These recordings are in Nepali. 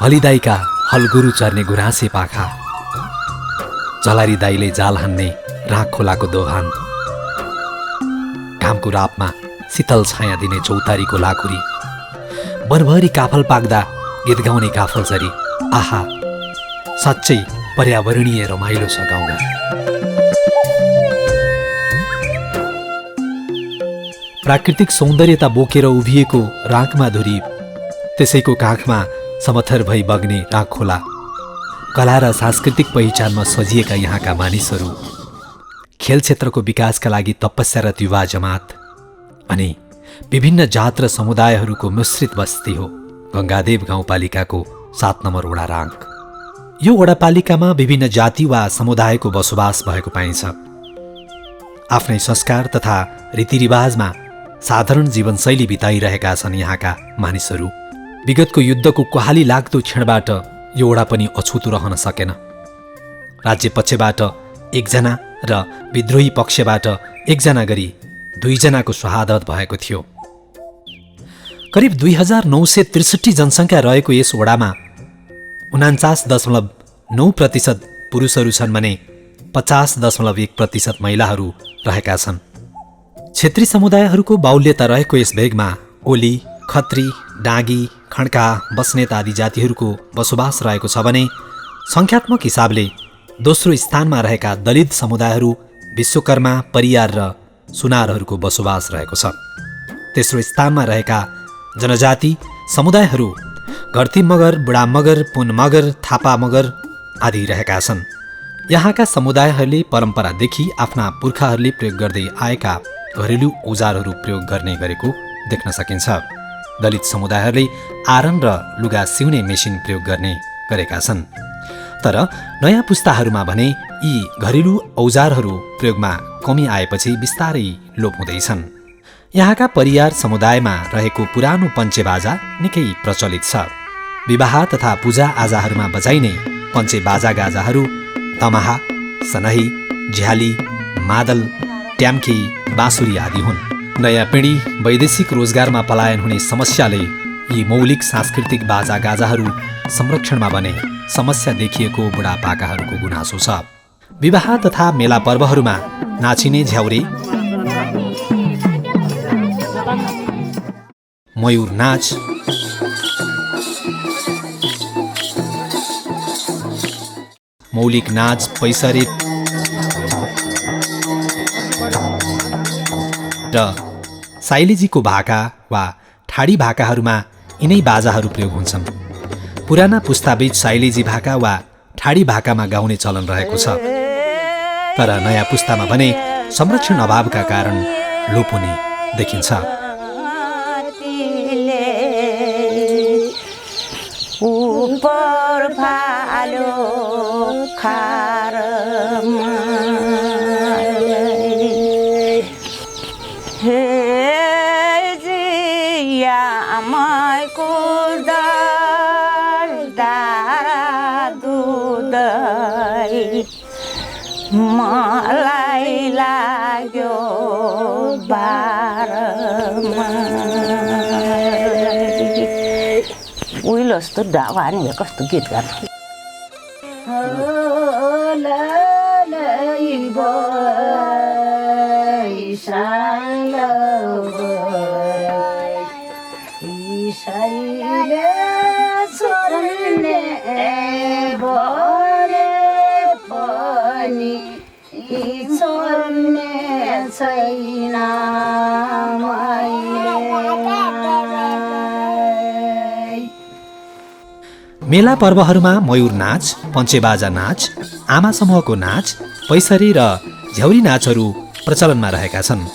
हलिदाईका हलगुरु चर्ने गुराँसे पाखा, जलारी दाईले जाल हान्ने राख खोलाको दोभान, घामको रापमा शीतल छाया दिने चौतारीको लाखुरी, वनभरि काफल पाक्दा गीत गाउने काफलचरी। आहा, साँच्चै पर्यावरणीय रमाइलो छ गाउँघर। प्राकृतिक सौन्दर्यता बोकेर उभिएको राखमाधुरी, त्यसैको काखमा समथर भई बग्ने राख खोला, कला र सांस्कृतिक पहिचानमा सजिएका यहाँका मानिसहरू, खेल क्षेत्रको विकासका लागि तपस्यारत युवा जमात अनि विभिन्न जात र समुदायहरूको मिश्रित बस्ती हो गङ्गादेव गाउँपालिकाको 7 नम्बर वडा राङ्क। यो वडापालिकामा विभिन्न जाति वा समुदायको बसोबास भएको पाइन्छ। आफ्नै संस्कार तथा रीतिरिवाजमा साधारण जीवनशैली बिताइरहेका छन् यहाँका मानिसहरू। विगतको युद्धको कुहाली लाग्दो क्षणबाट यो वडा पनि अछुतो रहन सकेन। राज्य पक्षबाट 1 जना र विद्रोही पक्षबाट 1 जना गरी 2 जनाको शहादत भएको थियो। करिब 2963 जनसङ्ख्या रहेको यस वडामा 49.9% पुरुषहरू छन् भने 50.1% महिलाहरू रहेका छन्। क्षेत्री समुदायहरूको बाहुल्यता रहेको यस भेगमा ओली, खत्री, डाँगी, खड्का, बस्नेत आदि जातिहरूको बसोबास रहेको छ भने सङ्ख्यात्मक हिसाबले दोस्रो स्थानमा रहेका दलित समुदायहरू विश्वकर्मा, परियार र सुनारहरूको बसोबास रहेको छ। तेस्रो स्थानमा रहेका जनजाति समुदायहरू घरती मगर, बुढा मगर, पुन मगर, थापा मगर आदि रहेका छन्। यहाँका समुदायहरूले परम्परादेखि आफ्ना पुर्खाहरूले प्रयोग गर्दै आएका घरेलु औजारहरू प्रयोग गर्ने गरेको देख्न सकिन्छ। दलित समुदायहरूले आरन र लुगा सिउने मेसिन प्रयोग गर्ने गरेका छन्। तर नयाँ पुस्ताहरूमा भने यी घरेलु औजारहरू प्रयोगमा कमी आएपछि बिस्तारै लोप हुँदैछन्। यहाँका परियार समुदायमा रहेको पुरानो पञ्चे बाजा निकै प्रचलित छ। विवाह तथा पूजा आजाहरूमा बजाइने पञ्चे बाजा गाजाहरू तमाहा, सनही, झ्याली, मादल, ट्याम्की, बाँसुरी आदि हुन्। नयाँ पिँढी वैदेशिक रोजगारमा पलायन हुने समस्याले यी मौलिक सांस्कृतिक बाजा गाजाहरू संरक्षणमा भने समस्या देखिएको बुढापाकाहरूको गुनासो छ। विवाह तथा मेला पर्वहरूमा नाचिने झ्याउरे, मयूर नाच, मौलिक नाच, पैसरे र साइलेजीको भाका वा ठाडी भाकाहरूमा यिनै बाजाहरू प्रयोग हुन्छन्। पुराना पुस्ताबीच साइलेजी भाका वा ठाडी भाकामा गाउने चलन रहेको छ। तर नयाँ पुस्तामा भने संरक्षण अभावका कारण लोप हुने देखिन्छ। मलाई लाग्यो बारमा उहिले जस्तो ढाका हानी भए कस्तो गीत गानु। मेला पर्वहरूमा मयूर नाच, पञ्चेबाजा नाच, आमा समूहको नाच, पैसरी र झ्याउरी नाचहरू प्रचलनमा रहेका छन्।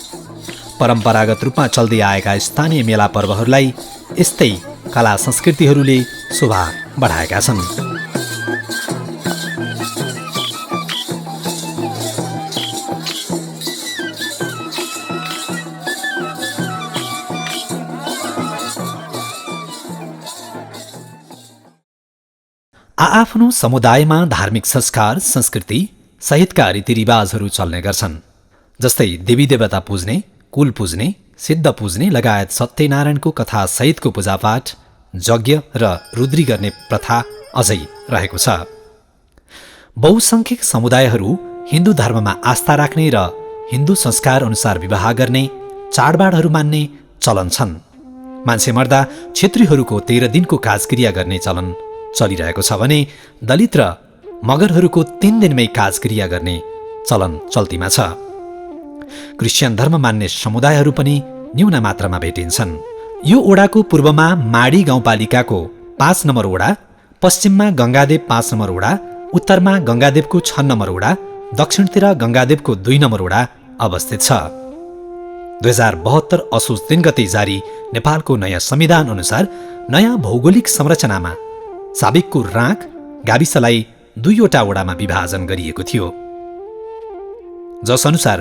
परम्परागत रूपमा चल्दै आएका स्थानीय मेला पर्वहरूलाई यस्तै कला संस्कृतिहरूले शोभा बढाएका छन्। आआफ्नो समुदायमा धार्मिक संस्कार, संस्कृति सहितका रीतिरिवाजहरू चल्ने गर्छन्। जस्तै देवी देवता पुज्ने, कुल पुज्ने, सिद्ध पुज्ने लगायत सत्यनारायणको कथा सहितको पूजापाठ, यज्ञ र रुद्री गर्ने प्रथा अझै रहेको छ। बहुसङ्ख्यक समुदायहरू हिन्दू धर्ममा आस्था राख्ने र हिन्दू संस्कार अनुसार विवाह गर्ने, चाडबाडहरू मान्ने चलन छन्। मान्छे मर्दा क्षेत्रीहरूको 13 दिनको काजक्रिया गर्ने चलन चलिरहेको छ भने दलित र मगरहरूको 3 दिनमै काजक्रिया गर्ने चलन चल्तीमा छ। क्रिस्चियन धर्म मान्ने समुदायहरू पनि न्यून मात्रामा भेटिन्छन्। यो ओडाको पूर्वमा माडी गाउँपालिकाको 5 नम्बर ओडा, पश्चिममा गङ्गादेव 5 नम्बर ओडा, उत्तरमा गङ्गादेवको 6 नम्बर ओडा, दक्षिणतिर गङ्गादेवको 2 नम्बर ओडा अवस्थित छ। 2072 असोज 3 गते जारी नेपालको नयाँ संविधान अनुसार नयाँ भौगोलिक संरचनामा साबिकको राँक गाविसलाई 2वटा ओडामा विभाजन गरिएको थियो, जसअनुसार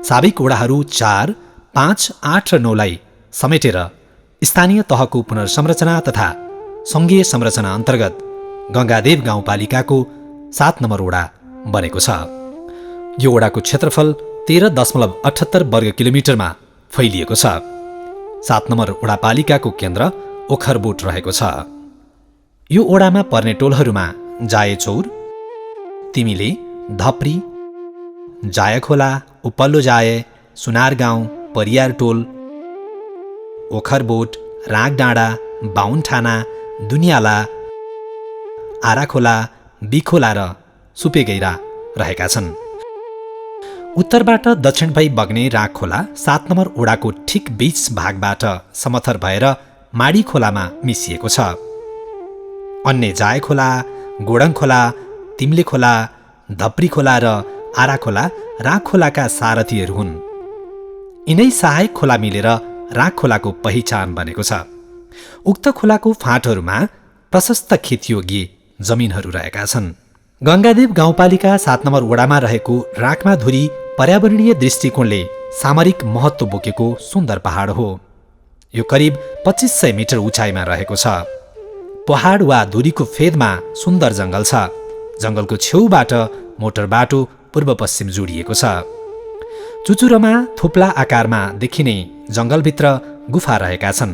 साबिक ओडाहरू 4, 5, 8 र 9 लाई समेटेर स्थानीय तहको पुनर्संरचना तथा सङ्घीय संरचना अन्तर्गत गङ्गादेव गाउँपालिकाको 7 नम्बर ओडा बनेको छ। यो ओडाको क्षेत्रफल 13.78 वर्ग किलोमिटरमा फैलिएको छ। 7 नम्बर ओडापालिकाको केन्द्र ओखरबोट रहेको छ। यो ओडामा पर्ने टोलहरूमा जायचौर, तिमिले, धप्री, जायखोला, उपल्लो जाय, सुनार गाउँ, परियार टोल, ओखरबोट, रागडाँडा, बाहुनठाना, दुनियाला, आराखोला, बिखोला र सुपेगैरा रहेका छन्। उत्तरबाट दक्षिण भई बग्ने राग खोला 7 नम्बर ओडाको ठिक बीच भागबाट समथर भएर माडी खोलामा मिसिएको छ। अन्य जाय खोला, गोडङ खोला, तिम्ले खोला, धप्री खोला र आरा खोला राग खोलाका सारथीहरू हुन्। यिनै सहायक खोला मिलेर राग खोलाको पहिचान बनेको छ। उक्त खोलाको फाँटहरूमा प्रशस्त खेतयोग्य जमिनहरू रहेका छन्। गङ्गादेव गाउँपालिका 7 नम्बर ओडामा रहेको राकमाधुरी पर्यावरणीय दृष्टिकोणले सामरिक महत्त्व बोकेको सुन्दर पहाड हो। यो करिब 2500 मिटर उचाइमा रहेको छ। पहाड वा धुरीको फेदमा सुन्दर जङ्गल छ। जङ्गलको छेउबाट मोटर बाटो पूर्व पश्चिम जोडिएको छ। चुचुरोमा थोप्ला आकारमा देखिने जङ्गलभित्र गुफा रहेका छन्।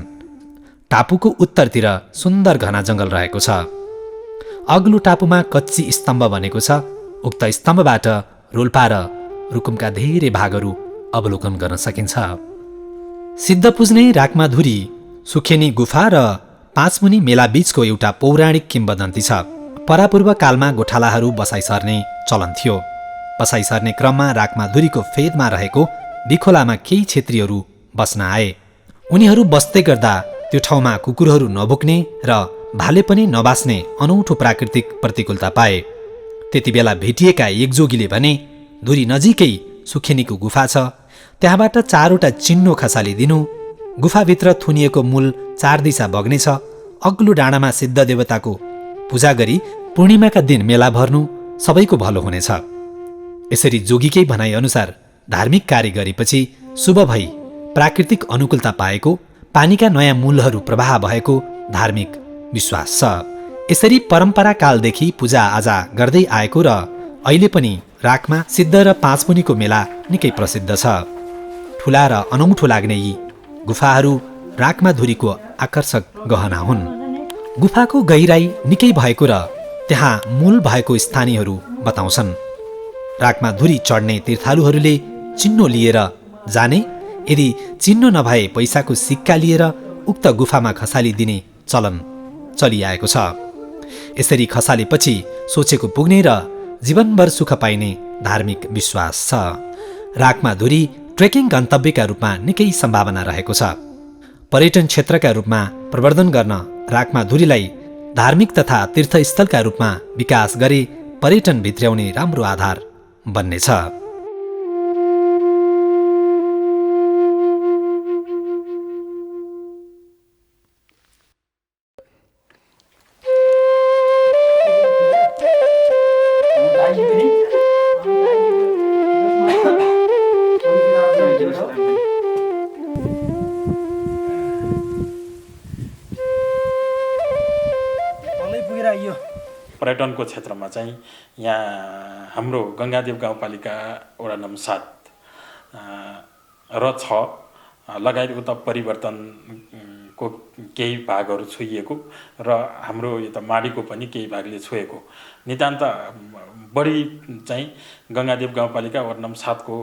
टापुको उत्तरतिर सुन्दर घना जङ्गल रहेको छ। अग्लो टापुमा कच्ची स्तम्भ बनेको छ। उक्त स्तम्भबाट रोल्पा र रुकुमका धेरै भागहरू अवलोकन गर्न सकिन्छ। सिद्ध पुज्ने राकमाधुरी, सुखेनी गुफा र पाँचमुनि मेला बीचको एउटा पौराणिक किम्वदन्ती छ। परापूर्व कालमा गोठालाहरू बसाइ सर्ने चलन थियो। बसाइ सर्ने क्रममा राकमाधुरीको फेदमा रहेको बिखोलामा केही क्षेत्रीहरू बस्न आए। उनीहरू बस्दै गर्दा त्यो ठाउँमा कुकुरहरू नभुक्ने र भाले पनि नबास्ने अनौठो प्राकृतिक प्रतिकूलता पाए। त्यति बेला भेटिएका एक जोगीले भने धुरी नजिकै सुखेनीको गुफा छ, त्यहाँबाट 4वटा चिन्नो खसालिदिनु, गुफाभित्र थुनिएको मूल 4 दिशा बग्नेछ, अग्लो डाँडामा सिद्ध देवताको पूजा गरी पूर्णिमाका दिन मेला भर्नु, सबैको भलो हुनेछ। यसरी जोगीकै भनाइ अनुसार धार्मिक कार्य गरेपछि शुभ भई प्राकृतिक अनुकूलता पाएको, पानीका नयाँ मूलहरू प्रवाह भएको धार्मिक विश्वास छ। यसरी परम्परा कालदेखि पूजा आजा गर्दै आएको र अहिले पनि राकमा सिद्ध र पाँचमुनिको मेला निकै प्रसिद्ध छ। ठुला र अनौठो लाग्ने यी गुफाहरू राकमाधुरीको आकर्षक गहना हुन्। गुफाको गहिराई निकै भएको र त्यहाँ मूल भएको स्थानीयहरू बताउँछन्। राकमाधुरी चढ्ने तीर्थालुहरूले चिन्नो लिएर जाने, यदि चिन्नो नभए पैसाको सिक्का लिएर उक्त गुफामा खसालिदिने चलन चलिआएको छ। यसरी खसालेपछि सोचेको पुग्ने र जीवनभर सुख पाइने धार्मिक विश्वास छ। राकमाधुरी ट्रेकिङ गन्तव्यका रूपमा निकै सम्भावना रहेको छ। पर्यटन क्षेत्रका रूपमा प्रवर्धन गर्न राकमाधुरीलाई धार्मिक तथा तीर्थस्थलका रूपमा विकास गरे पर्यटन भित्र्याउने राम्रो आधार बन्नेछ। पर्यटनको क्षेत्रमा चाहिँ यहाँ हाम्रो गङ्गादेव गाउँपालिका वडा नम्बर 7 र 6 लगायत उता परिवर्तन को केही भागहरू छोइएको र हाम्रो यता माडीको पनि केही भागले छोएको। नितान्त बढी चाहिँ गङ्गादेव गाउँपालिका वार्ड नम्बर 7 को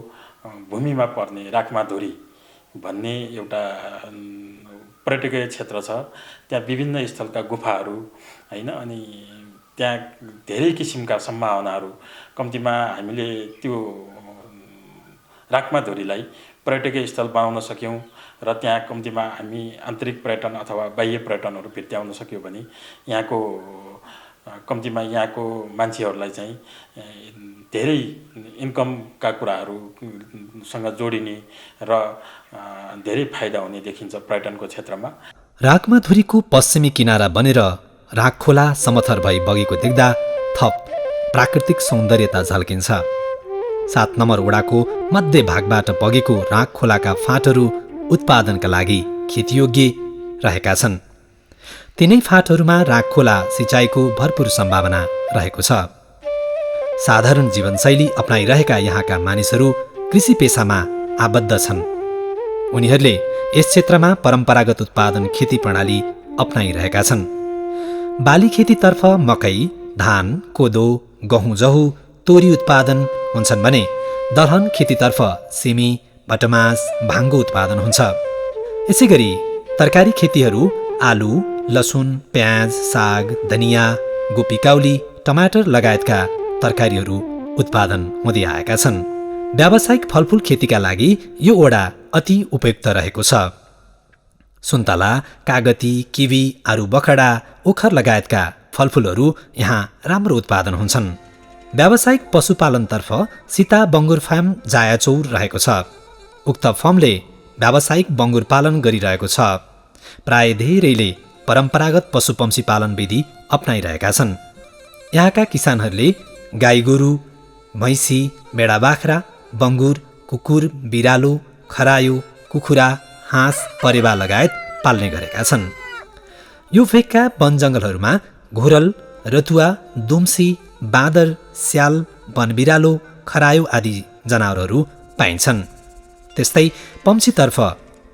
भूमिमा पर्ने राखमाधुरी भन्ने एउटा पर्यटकीय क्षेत्र छ। त्यहाँ विभिन्न स्थलका गुफाहरू हैन, अनि त्यहाँ धेरै किसिमका सम्भावनाहरू, कम्तीमा हामीले त्यो राखमाधुरीलाई पर्यटकीय स्थल बनाउन सक्यौँ र त्यहाँ कम्तीमा हामी आन्तरिक पर्यटन अथवा बाह्य पर्यटनहरू भित्र्याउन सक्यौँ भने यहाँको कम्तीमा यहाँको मान्छेहरूलाई चाहिँ धेरै इन्कमका कुराहरूसँग जोडिने र धेरै फाइदा हुने देखिन्छ पर्यटनको क्षेत्रमा। राखमाधुरीको पश्चिमी किनारा बनेर राखखोला समथर भई बगेको देख्दा थप प्राकृतिक सौन्दर्यता झल्किन्छ। 7 नम्बर वडाको मध्य भागबाट बगेको राखखोलाका फाँटहरू उत्पादनका लागि खेतीयोग्य रहेका छन्। तिनै फाँटहरूमा राखखोला सिँचाइको भरपूर सम्भावना रहेको छ। साधारण जीवनशैली अपनाइरहेका यहाँका मानिसहरू कृषि पेसामा आबद्ध छन्। उनीहरूले यस क्षेत्रमा परम्परागत उत्पादन खेती प्रणाली अपनाइरहेका छन्। बाली खेतीतर्फ मकै, धान, कोदो, गहुँ, जहु, तोरी उत्पादन हुन्छन् भने दलहन खेतीतर्फ सिमी, भटमास, भाङ्गो उत्पादन हुन्छ। यसै गरी तरकारी खेतीहरू आलु, लसुन, प्याज, साग, धनियाँ, गोपीकाउली, टमाटर लगायतका तरकारीहरू उत्पादन हुँदै आएका छन्। व्यावसायिक फलफुल खेतीका लागि यो ओडा अति उपयुक्त रहेको छ। सुन्तला, कागती, किवी, आरु बखडा, ओखर लगायतका फलफुलहरू यहाँ राम्रो उत्पादन हुन्छन्। व्यावसायिक पशुपालनतर्फ सीता बङ्गुर फार्म जायाचौर रहेको छ। उक्त फर्मले व्यावसायिक बङ्गुर पालन गरिरहेको छ। प्राय धेरैले परम्परागत पशुपक्षी पालन विधि अपनाइरहेका छन्। यहाँका किसानहरूले गाई गोरु, भैँसी, भेडा बाख्रा, बङ्गुर, कुकुर, बिरालो, खरायो, कुखुरा, हाँस, परेवा लगायत पाल्ने गरेका छन्। यो भेगका वन जङ्गलहरूमा घोरल, रतुवा, दुम्सी, बाँदर, स्याल, वनबिरालो, खरायो आदि जनावरहरू पाइन्छन्। त्यस्तै पक्षीतर्फ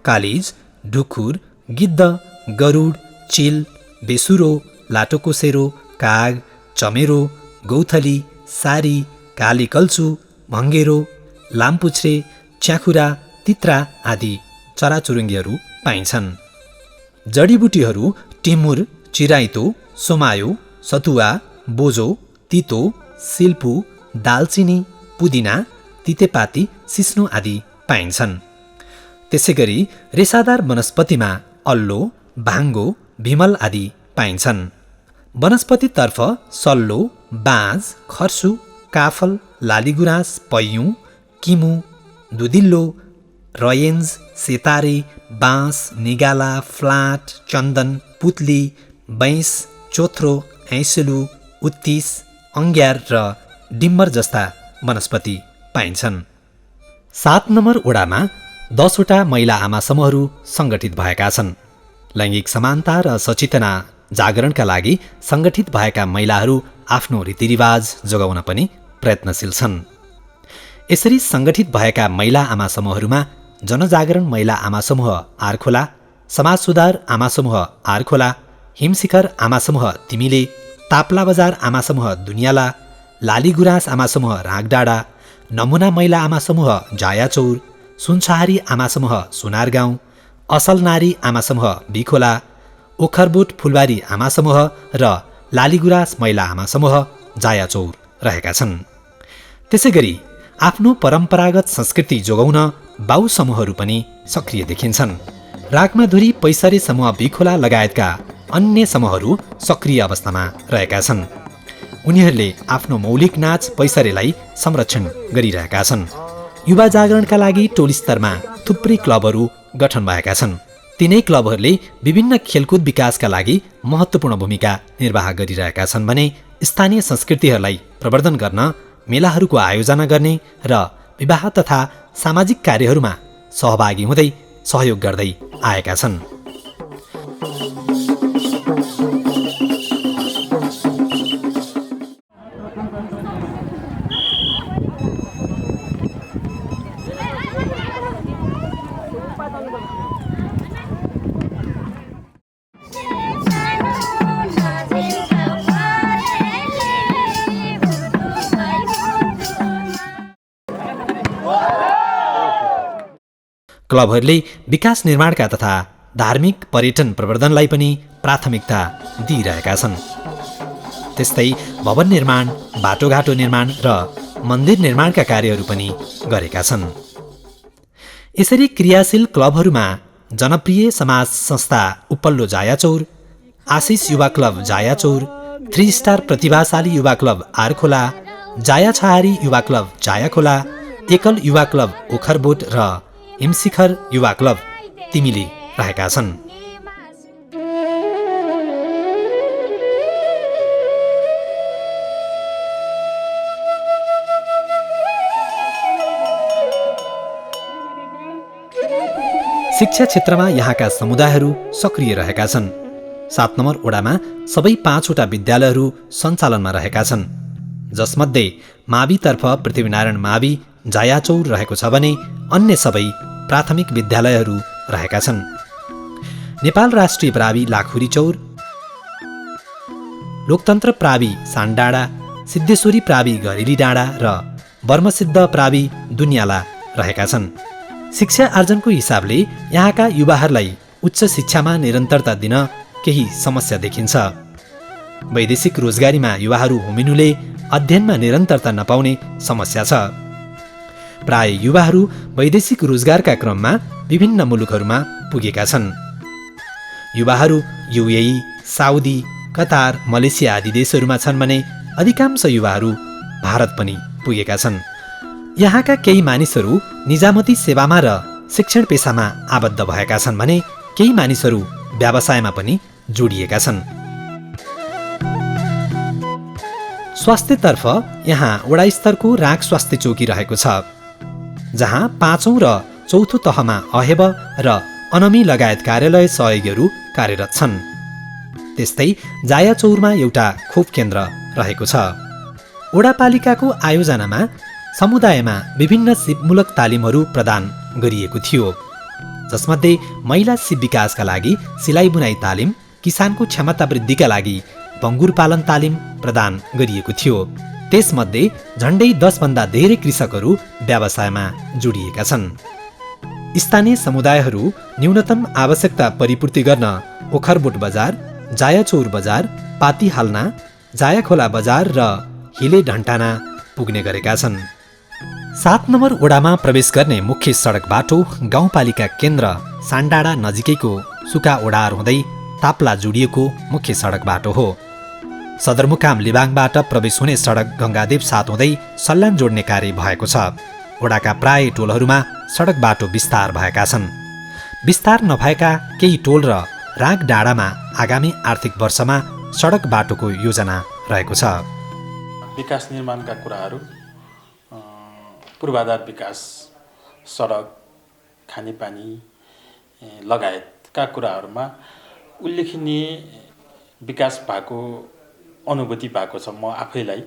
कालिज, ढुकुर, गिद्ध, गरुड, चिल, बेसुरो, लाटोकोसेरो, काग, चमेरो, गौथली, सारी, काली कल्चु, भङ्गेरो, लामपुच्छ्रे, च्याखुरा, तित्रा आदि चराचुरुङ्गीहरू पाइन्छन्। जडीबुटीहरू टिमुर, चिराइतो, सोमायो, सतुवा, बोजो, तितो, सिल्पु, दालचिनी, पुदिना, तितेपाती, सिस्नो आदि पाइन्छन्। त्यसै गरी रेसादार वनस्पतिमा अल्लो, भाङ्गो, भिमल आदि पाइन्छन्। वनस्पतितर्फ सल्लो, बाँझ, खर्सु, काफल, लालीगुराँस, पयौँ, किमु, दुधिल्लो, रयेन्ज, सेतारे, बाँस, निगाला, फ्लाट, चन्दन, पुतली, बैंस, चोथ्रो, ऐँसुलु, उत्तिस, अङ्ग्यार र डिम्बर जस्ता वनस्पति पाइन्छन्। 7 नम्बर ओडामा 10 वटा महिला आमा समूहहरू सङ्गठित भएका छन्। लैङ्गिक समानता र सचेतना जागरणका लागि सङ्गठित भएका महिलाहरू आफ्नो रीतिरिवाज जोगाउन पनि प्रयत्नशील छन्। यसरी सङ्गठित भएका महिला आमा समूहहरूमा जनजागरण महिला आमा समूह आरखोला, समाज सुधार आमा समूह आरखोला, हिमशिखर आमा समूह तिमिले, ताप्ला बजार आमा समूह दुनियाला, लालीगुराँस आमा समूह रागडाँडा, नमुना महिला आमा समूह जायाचौर, सुनछहारी आमा समूह सुनारगाउँ, असल नारी आमा समूह बिखोला, ओखरबोट फुलबारी आमा समूह र लालीगुराँस महिला आमा समूह जायाचौर रहेका छन्। त्यसै गरी आफ्नो परम्परागत संस्कृति जोगाउन बाउ समूहहरू पनि सक्रिय देखिन्छन्। राखमाधुरी, पैसरे समूह बिखोला लगायतका अन्य समूहहरू सक्रिय अवस्थामा रहेका छन्। उनीहरूले आफ्नो मौलिक नाच पैसरेलाई संरक्षण गरिरहेका छन्। युवा जागरणका लागि टोल स्तरमा थुप्रै क्लबहरू गठन भएका छन्। तिनै क्लबहरूले विभिन्न खेलकुद विकासका लागि महत्त्वपूर्ण भूमिका निर्वाह गरिरहेका छन् भने स्थानीय संस्कृतिहरूलाई प्रवर्धन गर्न मेलाहरूको आयोजना गर्ने र विवाह तथा सामाजिक कार्यहरूमा सहभागी हुँदै सहयोग गर्दै आएका छन्। क्लबहरूले विकास निर्माणका तथा धार्मिक पर्यटन प्रवर्धनलाई पनि प्राथमिकता दिइरहेका छन्। त्यस्तै भवन निर्माण, बाटोघाटो निर्माण र मन्दिर निर्माणका कार्यहरू पनि गरेका छन्। यसरी क्रियाशील क्लबहरूमा जनप्रिय समाज संस्था उपल्लो जायाचौर, आशिष युवा क्लब जायाचौर, 3 स्टार प्रतिभाशाली युवा क्लब आरखोला, जाया छहारी युवा क्लब जायाखोला, एकल युवा क्लब ओखरबोट र हिमशिखर युवा क्लब तिमिली रहेका छन्। शिक्षा क्षेत्रमा यहाँका समुदायहरू सक्रिय रहेका छन्। 7 नम्बर वडामा सबै 5 वटा विद्यालयहरू सञ्चालनमा रहेका छन्, जसमध्ये मावितर्फ पृथ्वीनारायण मावि जायाचौर रहेको छ भने अन्य सबै प्राथमिक विद्यालयहरू रहेका छन्। नेपाल राष्ट्रिय प्रावि लाखुरी चौर, लोकतन्त्र प्रावि सानडाँडा, सिद्धेश्वरी प्रावि घरेली डाँडा र वर्मसिद्ध प्रावि दुनियाला रहेका छन्। शिक्षा आर्जनको हिसाबले यहाँका युवाहरूलाई उच्च शिक्षामा निरन्तरता दिन केही समस्या देखिन्छ। वैदेशिक रोजगारीमा युवाहरू होमिनुले अध्ययनमा निरन्तरता नपाउने समस्या छ। प्राय युवाहरू वैदेशिक रोजगारका क्रममा विभिन्न मुलुकहरूमा पुगेका छन्। युवाहरू युएई, साउदी, कतार, मलेसिया आदि देशहरूमा छन् भने अधिकांश युवाहरू भारत पनि पुगेका छन्। यहाँका केही मानिसहरू निजामती सेवामा र शिक्षण पेसामा आबद्ध भएका छन् भने केही मानिसहरू व्यवसायमा पनि जोडिएका छन्। स्वास्थ्यतर्फ यहाँ वडा स्तरको राग स्वास्थ्य चौकी रहेको छ, जहाँ 5औं र 4थो तहमा अहेब र अनमी लगायत कार्यालय सहयोगीहरू कार्यरत छन्। त्यस्तै जायाचौरमा एउटा खोप केन्द्र रहेको छ। वडापालिकाको आयोजनामा समुदायमा विभिन्न सिपमूलक तालिमहरू प्रदान गरिएको थियो, जसमध्ये महिला सिप विकासका लागि सिलाइ बुनाइ तालिम, किसानको क्षमता वृद्धिका लागि बङ्गुर पालन तालिम प्रदान गरिएको थियो। त्यसमध्ये झन्डै 10 भन्दा धेरै कृषकहरू व्यवसायमा जोडिएका छन्। स्थानीय समुदायहरू न्यूनतम आवश्यकता परिपूर्ति गर्न ओखरबोट बजार, जायाचौर बजार, पाती हाल्ना, जायाखोला बजार र हिले ढन्टाना पुग्ने गरेका छन्। 7 नम्बर वडामा प्रवेश गर्ने मुख्य सडक बाटो गाउँपालिका केन्द्र सानडाँडा नजिकैको सुका ओडार हुँदै ताप्ला जोडिएको मुख्य सडक बाटो हो। सदरमुकाम लिबाङबाट प्रवेश हुने सडक गङ्गादेव 7 हुँदै सल्यान जोड्ने कार्य भएको छ। वडाका प्राय टोलहरूमा सडक बाटो विस्तार भएका छन्। विस्तार नभएका केही टोल र राग डाँडामा आगामी आर्थिक वर्षमा सडक बाटोको योजना रहेको छ। विकास निर्माणका कुराहरू, पूर्वाधार विकास, सडक, खानेपानी लगायतका कुराहरूमा उल्लेखनीय विकास भएको अनुभूति भएको छ। म आफैलाई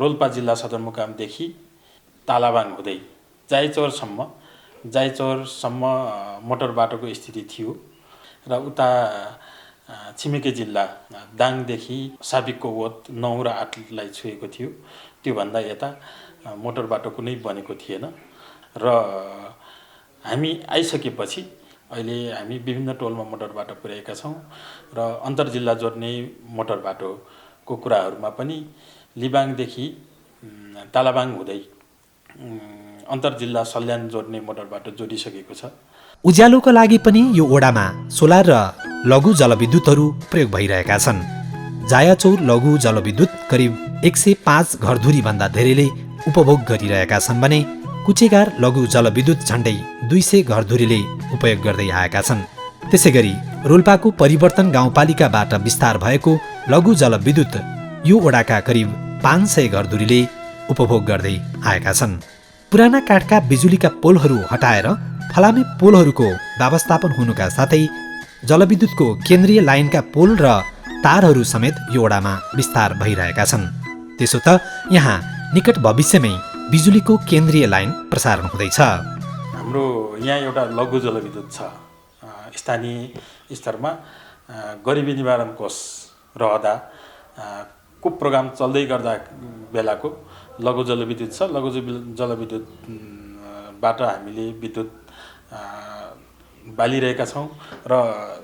रोल्पा जिल्ला सदरमुकामदेखि तालाबाङ हुँदै जायचौरसम्म मोटर बाटोको स्थिति थियो र उता छिमेकी जिल्ला दाङदेखि साबिकको ओत 9 र 8लाई छुएको थियो। त्योभन्दा यता मोटर बाटो कुनै बनेको थिएन र हामी आइसकेपछि अहिले हामी विभिन्न टोलमा मोटर बाटो पुर्याएका छौँ र अन्तर्जिल्ला जोड्ने मोटर बाटोको कुराहरूमा पनि लिबाङदेखि तालाबाङ हुँदै अन्तर्जिल्ला सल्यान जोड्ने मोटर बाटो जोडिसकेको छ। उज्यालोको लागि पनि यो ओडामा सोलर र लघु जलविद्युतहरू प्रयोग भइरहेका छन्। जायाचौर लघु जलविद्युत करिब 105 घरधुरी भन्दा धेरैले उपभोग गरिरहेका छन् भने कुचेगार लघु जलविद्युत झन्डै 200 घरधुरीले उपयोग गर्दै आएका छन्। त्यसैगरी रोल्पाको परिवर्तन गाउँपालिकाबाट विस्तार भएको लघु जलविद्युत यो ओडाका करिब 500 घरधुरीले उपभोग गर्दै आएका छन्। पुराना काठका बिजुलीका पोलहरू हटाएर फलामे पोलहरूको व्यवस्थापन हुनुका साथै जलविद्युतको केन्द्रीय लाइनका पोल र तारहरू समेत यो ओडामा विस्तार भइरहेका छन्। त्यसो त यहाँ निकट भविष्यमै बिजुलीको केन्द्रीय लाइन प्रसारण हुँदैछ। हाम्रो यहाँ एउटा लघु जलविद्युत छ। स्थानीय स्तरमा गरिबी निवारण कोष रहँदा को प्रोग्राम चल्दै गर्दा बेलाको लघु जलविद्युत छ। लघु जलविद्युत बाट हामीले विद्युत बालिरहेका छौँ र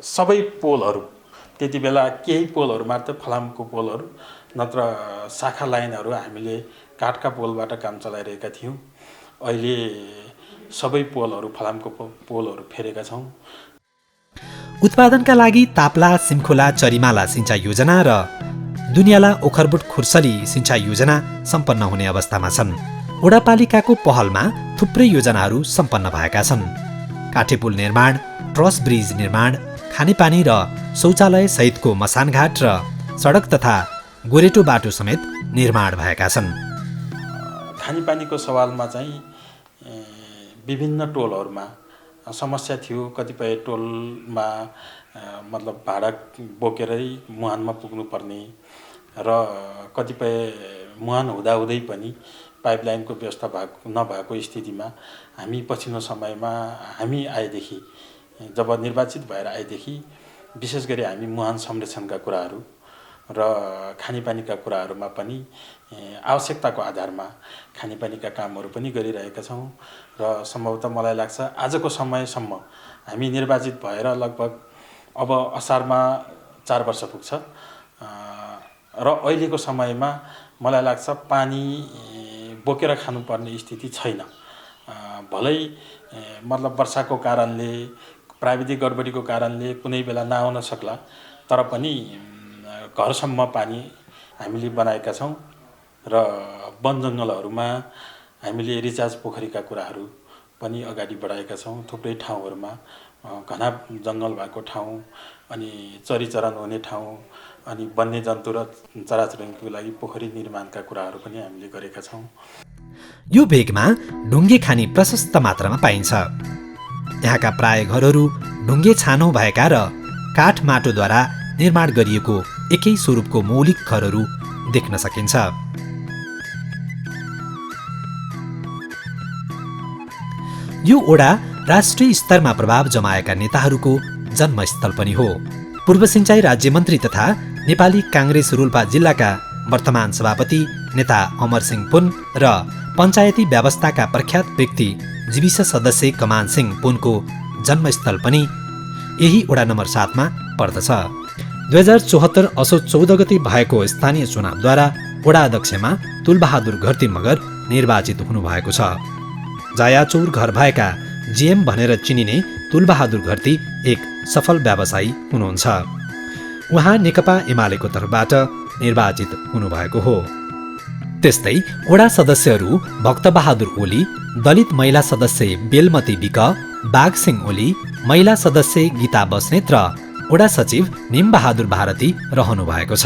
सबै पोलहरू त्यति बेला केही पोलहरू मात्र फलामको पोलहरू नत्र शाखा लाइनहरू हामीले काठका पोलबाट काम चलाइरहेका थियौँ। अहिले सबै पोलहरू फलामको पोलहरू फेरेका छौँ। उत्पादनका लागि ताप्ला, सिमखोला, चरिमाला सिँचाइ योजना र दुनियाला, ओखरबुट, खुर्सली सिँचाइ योजना सम्पन्न हुने अवस्थामा छन्। वडापालिकाको पहलमा थुप्रै योजनाहरू सम्पन्न भएका छन्। काठेपुल निर्माण, ट्रस ब्रिज निर्माण, खानेपानी र शौचालय सहितको मसानघाट र सडक तथा गोरेटो बाटो समेत निर्माण भएका छन्। खानेपानीको सवालमा चाहिँ विभिन्न टोलहरूमा समस्या थियो। कतिपय टोलमा मतलब भाडा बोकेरै मुहानमा पुग्नुपर्ने र कतिपय मुहान हुँदाहुँदै पनि पाइपलाइनको व्यवस्था नभएको स्थितिमा हामी पछिल्लो समयमा हामी आएदेखि, जब निर्वाचित भएर आएदेखि विशेष गरी हामी मुहान संरक्षणका कुराहरू र खानेपानीका कुराहरूमा पनि आवश्यकताको आधारमा खानेपानीका कामहरू पनि गरिरहेका छौँ। र सम्भवतः मलाई लाग्छ आजको समयसम्म हामी निर्वाचित भएर लगभग अब असारमा 4 वर्ष पुग्छ र अहिलेको समयमा मलाई लाग्छ पानी बोकेर खानुपर्ने स्थिति छैन। भलै मतलब वर्षाको कारणले, प्राविधिक गडबडीको कारणले कुनै बेला नआउन सक्ला, तर पनि घरसम्म पानी हामीले बनाएका छौँ र वन जङ्गलहरूमा हामीले रिचार्ज पोखरीका कुराहरू पनि अगाडि बढाएका छौँ। थुप्रै ठाउँहरूमा घना जङ्गल भएको ठाउँ, अनि चरीचरण हुने ठाउँ, अनि वन्यजन्तु र चराचुरुङ्गीको लागि पोखरी निर्माणका कुराहरू पनि हामीले गरेका छौँ। यो भेगमा ढुङ्गे खानी प्रशस्त मात्रामा पाइन्छ। यहाँका प्राय घरहरू ढुङ्गे छानो भएका र काठ माटोद्वारा निर्माण गरिएको एकै स्वरूपको मौलिक घरहरू देख्न सकिन्छ। यो ओडा राष्ट्रिय स्तरमा प्रभाव जमाएका नेताहरूको जन्मस्थल पनि हो। पूर्व सिंचाई राज्यमन्त्री तथा नेपाली काङ्ग्रेस रोल्पा जिल्लाका वर्तमान सभापति नेता अमर सिंह पुन र पञ्चायती व्यवस्थाका प्रख्यात व्यक्ति जीविस सदस्य कमान सिंह पुनको जन्मस्थल पनि यही वडा नम्बर 7 मा पर्दछ। 2074 असोज 14 गते भएको स्थानीय चुनावद्वारा वडा अध्यक्षमा तुलबहादुर घरती मगर निर्वाचित हुनुभएको छ। जायाचौर घर भएका जीएम भनेर चिनिने तुलबहादुर घरती एक सफल व्यवसायी हुनुहुन्छ। उहाँ नेकपा एमालेको तर्फबाट निर्वाचित हुनुभएको हो। त्यस्तै वडा सदस्यहरू भक्तबहादुर ओली, दलित महिला सदस्य बेलमती विक, बाघसिंह ओली, महिला सदस्य गीता बस्नेत र वडा सचिव निमबहादुर भारती रहनु भएको छ।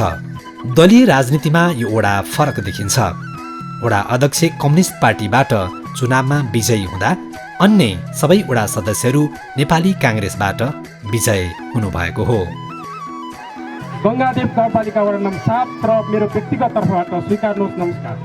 दलीय राजनीतिमा यो वडा फरक देखिन्छ। वडा अध्यक्ष कम्युनिस्ट पार्टीबाट चुनावमा विजयी हुँदा अन्य सबै वडा सदस्यहरू नेपाली काङ्ग्रेसबाट विजय हुनुभएको हो। गङ्गादेव गाउँपालिका वडा नम्बर 7 र मेरो व्यक्तिगत तर्फबाट स्वीकार्नुहोस्। नमस्कार।